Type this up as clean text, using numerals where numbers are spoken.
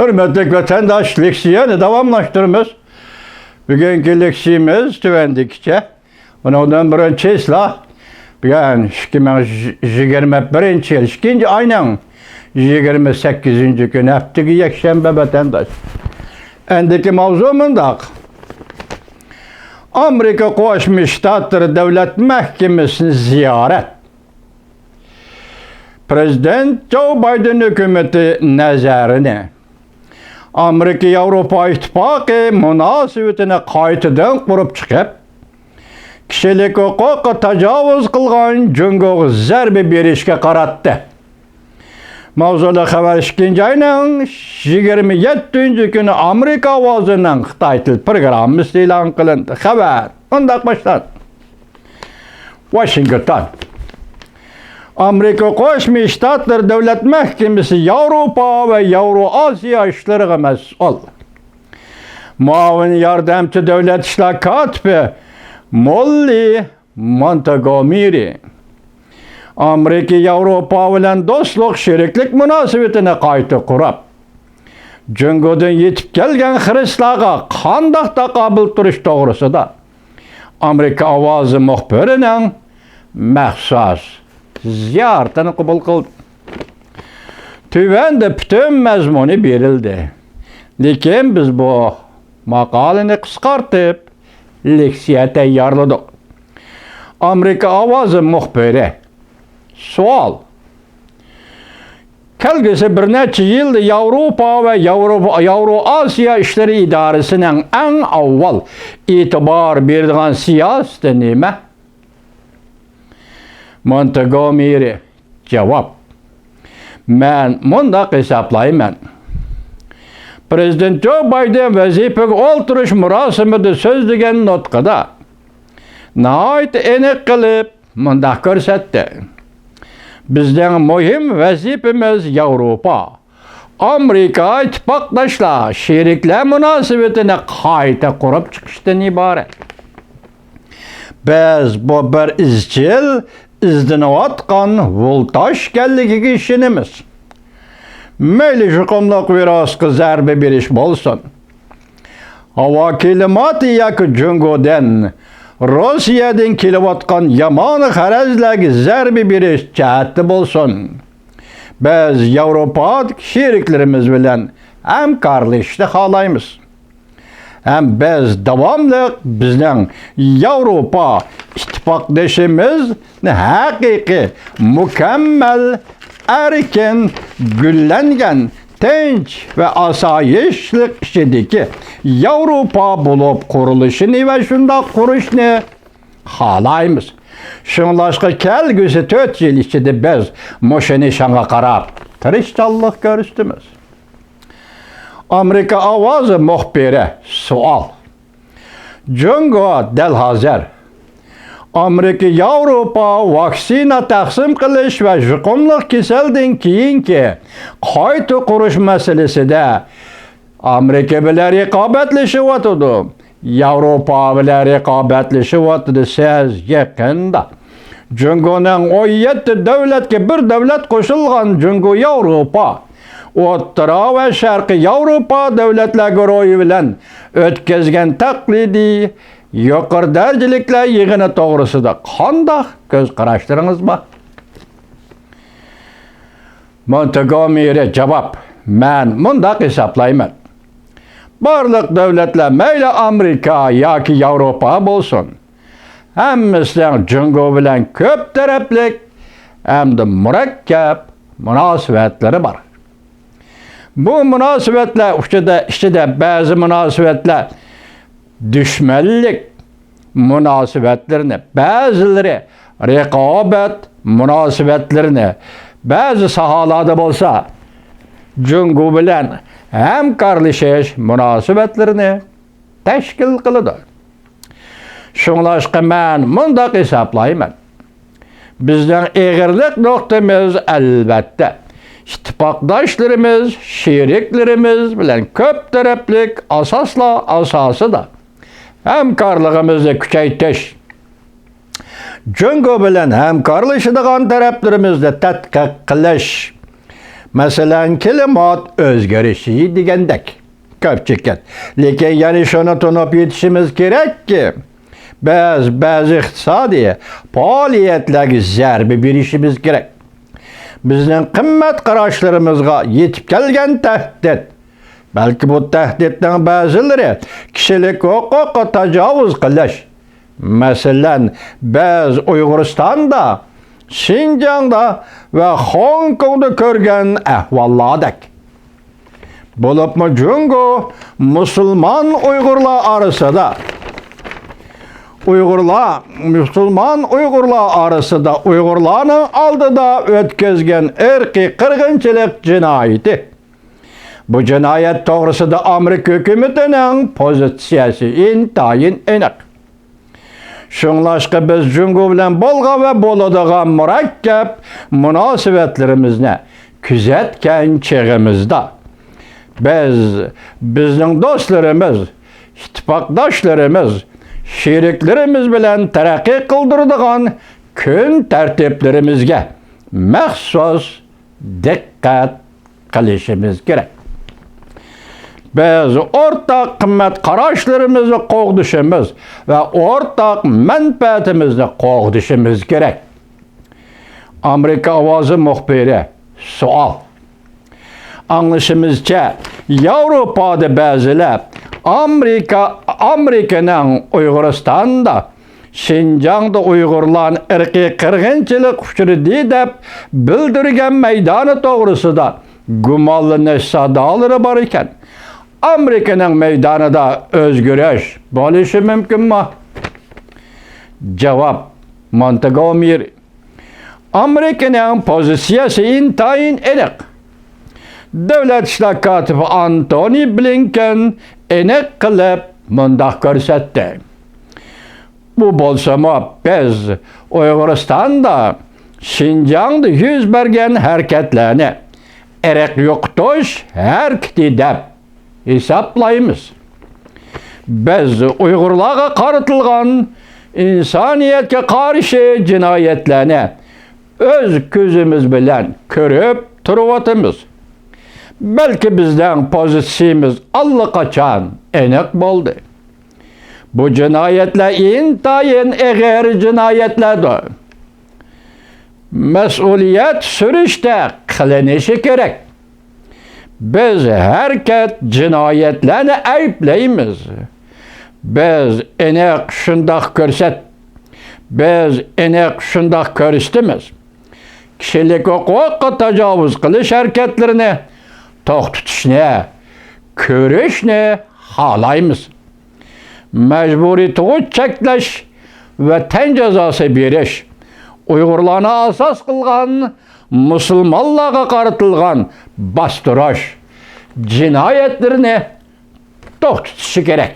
Hürmetlik vatandaş, leksiyonu davamlaştırımız. Bugünkü leksiyimiz tüvendikçe. Ondan birinci islah. Bugün 2021 yıl, 2. ayının 28. gün haftaki yekşembe vatandaş. Endiki mavzumundak. Amerika Koşmuş Ştatları Devlet Mahkemesi'ni ziyaret. Prezident Joe Biden hükümeti nazarını Amerika-Avrupa İttifakı münasebetini qaytadan kurup çıkıp kişilik hukuku tecavüz kılgan Cungo'ya zerbe berişke qaratdı. Mavzulu haber 2. ayının 27. günü Amerika avazının Xitay til programı ilan kılındı. Haber. Ondak başlar. Washington. Amerika Koşmuş Ştatları Devlet Mahkemesi Avrupa ve Euro-Asya işleri mesul. Muavin yardımcı devlet işler katibi Molly Montgomery. Amerika Avrupa bilen dostluk, şeriklik münasebetini qayta kurup, Cungo'dan yetip gelgen Hrislaga qandaq taqabul turuş doğrusida Amerika avazı muhbirinin məxsus ziyaretini kabul kıldı. Tüvende bütün mezmunu verildi. Lekin biz bu makaleni kıskartıp leksiye tayarladık. Amerika avazı muhbiri sual. Kelgisi bir neçe yılda Avrupa ve Euro-Asya işleri idaresinin en avval itibar berdiğin siyaseti nime? Montgomery cevap. Men mundaq hesaplayman. Prezident Joe Biden vazifege olturuş murasimida so'zlagan nutqida nəhayət aniq qilib mundaq ko'rsatdi. Bizden mühim vazifemiz Avrupa, Amerika ittifaqdoshlar, sheriklar münasebetini qayta qurib chiqishdan iborat. Biz bu bir izchil izlanayotgan voltaj ekanligiga ishonamiz. Mayli juqumliq virusga zarba berish bo'lsin. Havo kelimati yoki Jungodan Rossiyadan kelayotgan yomon g'arazlarga zarba berish jihati bo'lsin. Biz Yevropa sheriklarimiz bilan hamkorlashishni xohlaymiz. Hem biz davamlı bizden Avrupa ittifaqdoshimizni haqiqiy, mükemmel, erkin, güllengen, tinch ve asayişlik işideki Avrupa bulup kuruluşunu ve şunda kuruşunu xalaymiz. Şunlaşqa kelgüsü 4 yıl içinde biz moşeni şanga qarab, tirishchanlik görüştümüz. Amerika avazı muhbiri sual. Jungo del hazır. Amerika Avrupa vaksina taqsim qilish ve juqumliq kasaldan keyingi qayta qurish masalasida Amerika bilan raqobatlashyapti. Avrupa bilan raqobatlashyapti. Siz yaqinda Jungoning 17 davlatga bir davlat qo'shilgan Jungo Avrupa O'rta ve Sharqiy Avrupa davlatlari ro'yi bilan o'tkazgan taqlidiy yuqori darajaliklar yig'ini to'g'risida qanday ko'z qarashlaringiz bor? Montgomery javob. Men mundaq hesaplayman. Barliq davlatlar mayli Amerika yoki Avrupa bo'lsin, hammasining Jungo bilan ko'p taraflik hamda murakkab munosabatlari bor. Bu münasebetler içinde bazı münasebetler düşmanlık münasebetlerini, bazıları rekabet münasebetlerini, bazı sahalarda olsa Jungo bilan hamkorlashish münasebetlerini teşkil kılıdı. Şunlaşqa men mundaq hesaplayman. Bizden eğirlik noktamız elbette ittifaqdoshlarimiz, sheriklarimiz bilan ko'p taraflik asosida hamkorligimizni kuchaytirish, Jungo bilan hamkorlashadigan taraflarimizni tadqiq qilish, Mesela klimat özgürüşü degandek. Köpçükken. Lekin yani şunu tutup yetişimiz gerek ki bazı iqtisadi faaliyetlerge zarba berishimiz gerek. Bizning qimmat qarashlarımızga yetib kelgan tahdid. Belki bu tahdidning ba'zilari kishilik huquqqa tajovuz qilish. Masalan, biz Uyg'uristonda, Şinjan'da ve Hong Kong'da görgen ahvallardek. Bulupmu Cungo, Müslüman Uygurlar arasında Müslüman Uygurlar arasında Uygurların aldıda ötközgen irqi qirg'inchilik cinayeti. Bu cinayet doğrusunda Amerika hükümetinin pozitsiyası intayin aniq. Şunlaşqa biz Cungo bilan bolğa ve boladigan murakkab munosabatlarimizni kuzatgan chig'imizda bizning do'stlarimiz, ittifoqdoshlarimiz, sheriklarimiz bilan taraqqiy qildiradigan kun tartiblarimizga maxsus diqqat qilishimiz kerak. Biz o'rtaq qimmat qarashlarimizni qo'g'dishimiz va o'rtaq manfaatimizni qo'g'dishimiz kerak. Amerika ovozi muxbiri savol. Anlaşımızca Avrupa'da bazılar Amerika'nın Uyguristan'da Şinjan'da Uygurların irqi qirg'inchilik uchradi deb bildirgan maydoni to'g'risida gumonlanish sadolari bor ekan. Amerika'nın meydanida o'zgarish bo'lishi mumkinmi? Javob: Montgomery. Amerika'nın pozitsiyasi intayin aniq. Devlet İşleri Katibi Antony Blinken aniq qilib mundaq ko'rsatdi. Bu bo'lsa-mu biz Uyg'uristonda, Şinjan'da yuz bergan harakatlarni irq yo'qotish harakati deb hisoblaymiz. Biz Uyg'urlarga qaratilgan insoniyatga qarshi jinoyatlarni o'z ko'zimiz bilan ko'rib turibmiz. Belki bizden pozitsiyamiz allaqachon aniq bo'ldi. Bu cinayetler intayin ig'ir jinoyatlardir. Mas'uliyat surishda qilinishi kerak. Biz harkat jinoyatlarni ayblaymiz. Biz aniq shundoq biz aniq shundoq ko'rsatamiz. Kishilik huquqqa tajovuz qilish harakatlarini to'xtatishni, ko'rishni xohlaymiz. Mecburi tug'ut cheklash va tan jazosi berish Uyg'urlarni asos qilgan musulmonlarga qaratilgan bostirish jinoyatlarini to'xtatishi kerak.